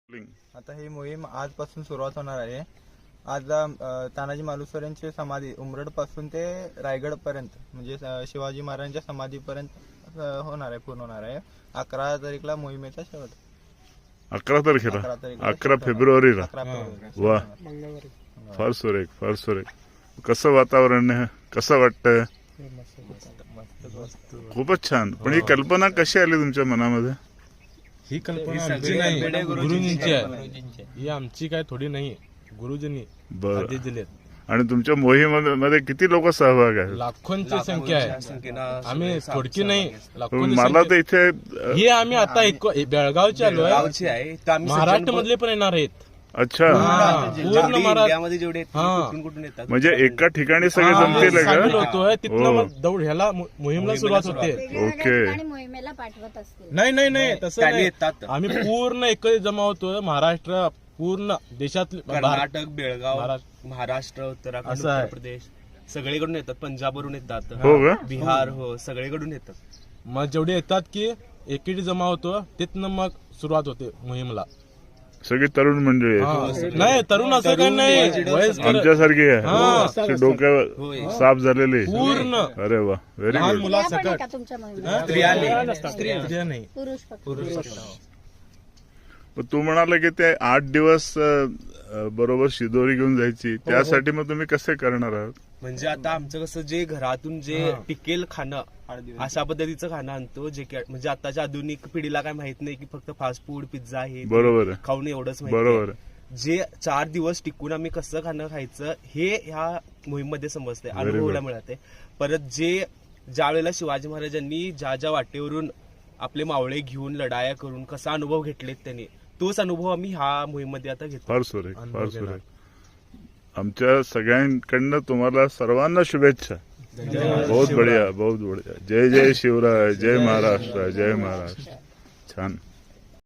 आता ही मोहीम आजपासून सुरुवात होणार आहे. आज तानाजी मालुसरे यांची समाधी उमरड पासून ते रायगड पर्यंत म्हणजे शिवाजी महाराजांच्या समाधीपर्यंत होणार आहे, पूर्ण होणार आहे. 11 तारीखला मोहिमेचा शेवट. 11 तारखेला 11 फेब्रुवारीला. वा, फार सुरेख, फार सुरेख. कसं वातावरण आहे, कसं वाटतंय? खूपच छान. पण ही कल्पना कशी आली तुमच्या मनामध्ये? ही कल्पना आमची नाही, गुरुजींची आहे. ही आमची काय थोडी नाही, गुरुजींनी आदेश दिलेत. आणि तुमच्या मोहिमेमध्ये किती लोक सहभाग आहे? लाखोंची संख्या आहे. आम्ही थोडकी नाही, लाखोंची मला तर संख्या. इथे हे आम्ही आता बेळगावचे आलोय, महाराष्ट्र मधले पण येणार आहेत. अच्छा, पूर्ण महाराष्ट्रामध्ये जेवढे कुठून येतात म्हणजे एका ठिकाणी सगळे जमतील सामील का? होतोय. तिथनं मग दौड ह्याला मोहिमेला सुरुवात होते. ओके. मोहिमेला पाठवत असतील. नाही तसं नाही. येतात. आम्ही पूर्ण एकच जमा होतोय. महाराष्ट्र पूर्ण देशातले, कर्नाटक, बेळगाव, महाराष्ट्र, उत्तराखंड, असं आहे. उत्तर प्रदेश सगळीकडून येतात. पंजाबवरून येतात, हो का? बिहार, हो सगळीकडून येतात. मग जेवढे येतात की एकीडी जमा होतो, तिथनं मग सुरुवात होते मोहिमेला. सगळी तरुण मंडळी आहेत. नाही, तरुण असं काही नाही, वयस्कर आमच्यासारखी आहे, डोक्यावर साफ झालेली पूर्ण. अरे वा, व्हेरी लहान गुड. मुला स्त्रिया पण आहे सकट. का तुमच्या मोहिमेत? स्त्रिया नाही. पुरुष फक्त. तू म्हणाला की ते 8 दिवस बरोबर शिदोरी घेऊन जायची, त्यासाठी मग तुम्ही कसे करणार आहात? म्हणजे आता आमचं कसं जे घरातून जे टिकेल खाणं, अशा पद्धतीचं खाणं आणतो, जे म्हणजे आताच्या आधुनिक पिढीला काय माहित नाही की फक्त फास्ट फूड, पिझ्झा हे बरोबर आहे, खाऊन एवढंच माहिती बरोबर आहे. जे 4 दिवस टिकून आम्ही कसं खाणं खायचं हे ह्या मोहीममध्ये समजतंय, अनुभवायला मिळते. परत ज्या वेळेला शिवाजी महाराजांनी ज्या वाटेवरून आपले मावळे घेऊन लढाया करून कसा अनुभव घेतलेत त्यांनी, तोच अनुभव आम्ही ह्या मोहीममध्ये आता घेतो. फार सुरेख, फार सुरेख. आमच्या सगळ्यांकडनं तुम्हाला सर्वांना शुभेच्छा. बहुत बढिया, बहुत बढिया. जय जय शिवराय, जय महाराष्ट्र, जय महाराष्ट्र. छान.